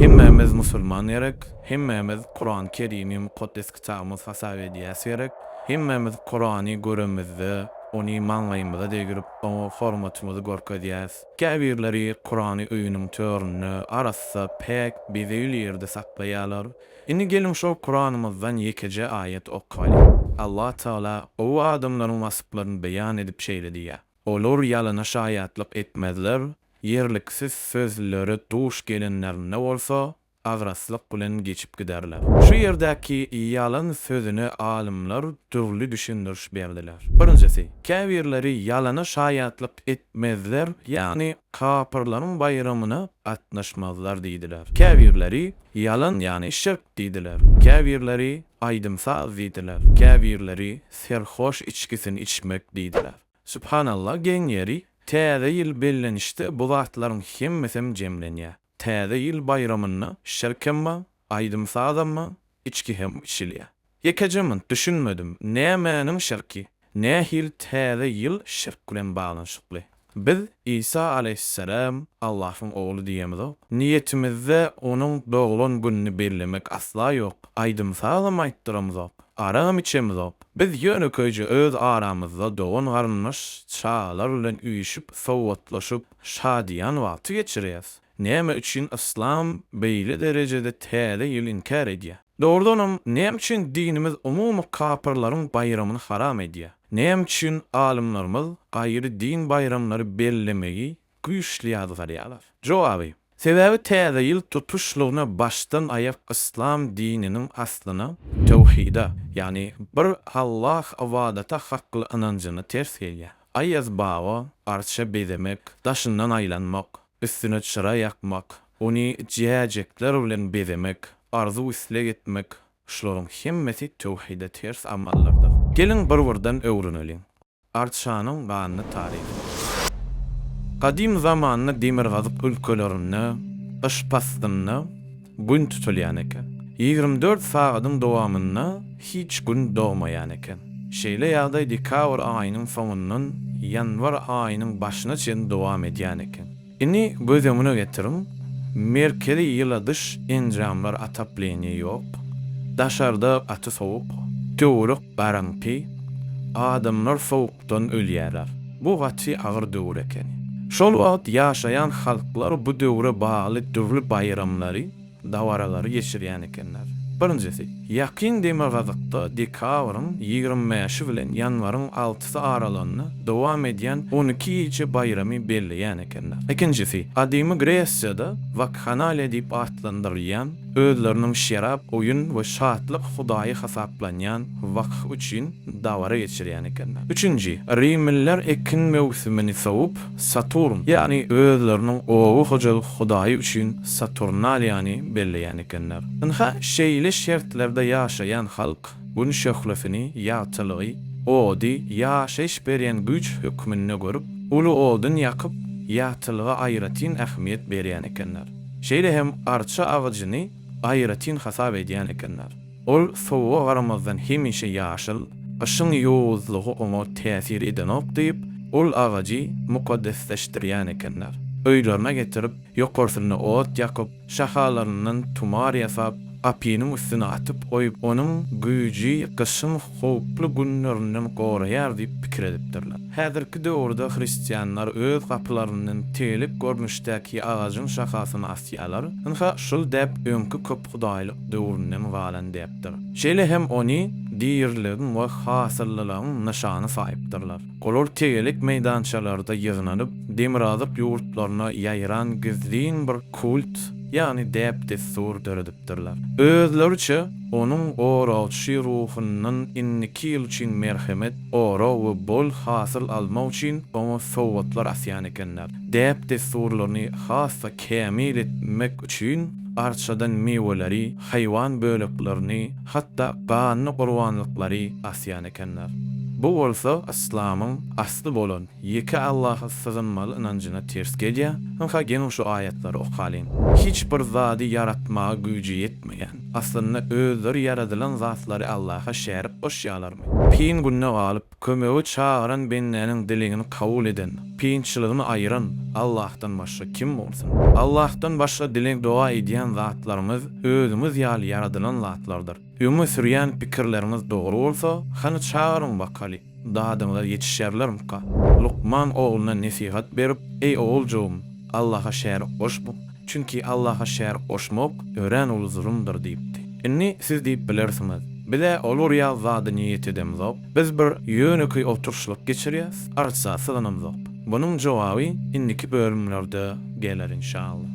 Himmemiz musulman yerek, himmemiz Kur'an-ı Kerim'i mukaddes kitabımız hasab ediyäs yerek, himmemiz Kur'an'y göremizde, ony mangaýymyza degirip, o formatymyzy gorkadýäs. Käbirleri Kur'an'y öýüniň törüne arassa pek bizi ýerde saklaýarlar. Indi gelin şo Kur'anymyzdan ýekeje ayet okaly. Allah Taala o adamlaryň wasyplaryny beýan edip şeýledi. Olar ýalana şaýatlyk etmezler, yerliksiz sözleri duş gelenler ne bolsa, agraslyk bilen geçip giderler. Şu yerdäki ýalan sözüne alimler türlü düşündiriş berdiler. Birincisi, käbirleri ýalana şaýatlyk etmezler, ýani kapyrlaryň bayramyna atnaşmazlar diýdiler. Käbirleri ýalan ýani şirk diýdiler. Käbirleri aýdymsaz diýdiler. Käbirleri serhoş içkisini içmek diýdiler. Subhanallah, geňeri täze ýyl bellenişde bu zatlaryň hemmesem jemlenýär. Täze ýyl bayramyny şirkemmi, aýdymsazammy, içki hem içilýär. Ýekejemyn düşünmedim, nämäniň şirki, nähil täze ýyl şirk bilen baglanyşykly. Biz İsa aleyhisselam Allahyň ogly diýemiz. Niýetimizde onuň doglan gününi bellemek asla ýok. Aýdymsazam aýtdyramyz. Aram içemiz. Biz ýöne köýje öz aramyzda dogan garynmaş çağlar bilen üýüşüp, sowatlaşyp, şadiýan wagty geçirýäs. Näme üçin İslam beýle derejede täze ýyl inkar edýär? Doğrudanam näme üçin dinimiz umumy kapyrlaryň bayramyny haram edýär? Näme üçin alimlerimiz gaýry din bayramlary bellemeyi güýçli ýazgarýarlar? Jogaby: sebebi täze ýyl tutuşlugyna başdan aýak İslam dininiň aslyna, tewhida, ýani bir Allah awadaty hakly inanjyny ters gelýär. Aýaz bawa, arça bezemek, daşyndan aýlanmak, üstüne çıra yakmak, ony jäjekler bilen bezemek, arzu isleg etmek, şolaryň hemmesi tewhide ters amallardyr. Gelin bir-birden öwrenelim. Arçanyň ganyny taryhy. Kadim zamanna demir gazyp ülkelerini, ışpastyny gün tutulýan eken. 24 sagatyň dowamynda hiç gün dogmaýan eken. Şeýle ýagdaý dekabr aýynyň sonundan ýanwar aýynyň başyna çen dowam edýän eken. Ini gözümüne getirim, merkezi ýyla dyş enjamlar ataplenýe ýok, daşarda aty sowuk, töwerek baranpy, adamlar sowukdan ölýärler. Bu gaty agyr döwür eken. Şol wagt ýaşaýan halklar bu döwre bagly türli bayramlary, dawaralary geçirýän ekenler. Birincisi, ýakyn demir gazykda dekabrın 25 bilen ýanwaryň 6-sy aralanyny dowam edýän 12-nji bayramy belleýän ekenler. Ikincisi, Adymy Gresiýada Vakhanale diýip atlandyrylýan, özleriniň şerap, oýun we şatlyk Hudaýy hasaplanýan wagt üçin dawara geçirýän ekenler. Üçinji, Rimliler ekin mewsimini sowup Saturn, ýani özleriniň ogu hojalyk Hudaýy üçin Saturnaliýany belleýän ekenler. Inha şeýle şertlerde ýaşaýan halk gün şöhlefiňi ýatylygy, ody ýaşaýş berýän güç hökmüne görüp, uly odun ýakyp ýatylyga aýratyn ähmiýet berýän ekenler. Şeýle hem arça agyjyny aýratyn hasap edýän ekenler. Ol sowa garamazdan hemişe ýaşyl, ışıň ýowuzlygy ona täsir edenok diýip, ol agajy mukaddesleşdirýän ekenler. Öýlerine getirip, ýokarsyna ot ýakyp, şahalarynyň tumar ýasap, apynyň üstüne atyp oýup, onuň güýji gyşyň howply günlerinden goraýar diýip pikir edipdirler. Häzirki döwürde hristiýanlar öz gapylarynyň telip görmüşdäki agagyň şahasyny asýarlar. Inha şol dep öňkü köp hudaýlyk döwründen galan diýipdir. Şeýle hem ony diýirlerin we hasyrlylygyň nyşany saýypdyrlar. Olar tegelik meýdançalarda ýygnanyp, demir azyp ýurtlaryna ýaýran gizlin bir kult, ýani dep destur döredipdirler. Özleriçe onuň oraçy ruhynyň inniki ýyl üçin merhemet, ora we bol hasyl almak üçin onu sowatlar asýan ekenler. Dep desturlaryny hassa kämil etmek üçin arçadan meweleri, haýwan böleklerini, hatda ganyny gurbanlyklary asýan ekenler. Bu bolsa İslamyň asly bolan ýeki Allaha sığınmaly inanjyna ters gelýär. Hanka gene şu aýatlary okalyň. Hiç bir zady yaratmaga güýji ýetmeýän, aslynda özleri yaradylan zatlary Allaha şerik goşýarlarmy? Pin günne galyp kömegi çağıran benläniň diligini kabul eden, pinçiliğini aýyran Allah'tan başga kim bolsun? Allah'tan başga dileg doğa edýän zatlarymyz özümüz ýaly yaradylan zatlardyr. Ümit sürýän pikirlerimiz dogry bolsa, hany çağırın bakaly. Dadymlar yetişýärlermi-ka? Lukman oğluna nesihat berip, "Ey oğulcuğum, Allaha şerik goşma. Çünki Allaha şerik goşmak ören uluzurumdur" diýipdi. Inni siz diýip bilersiňiz. Bize olur ya zady niýet edemiz. Biz bir ýöneki oturşlyk geçirýäs, arça sylanymy. Bunun jogaby indiki bölümlerde geler inşallah.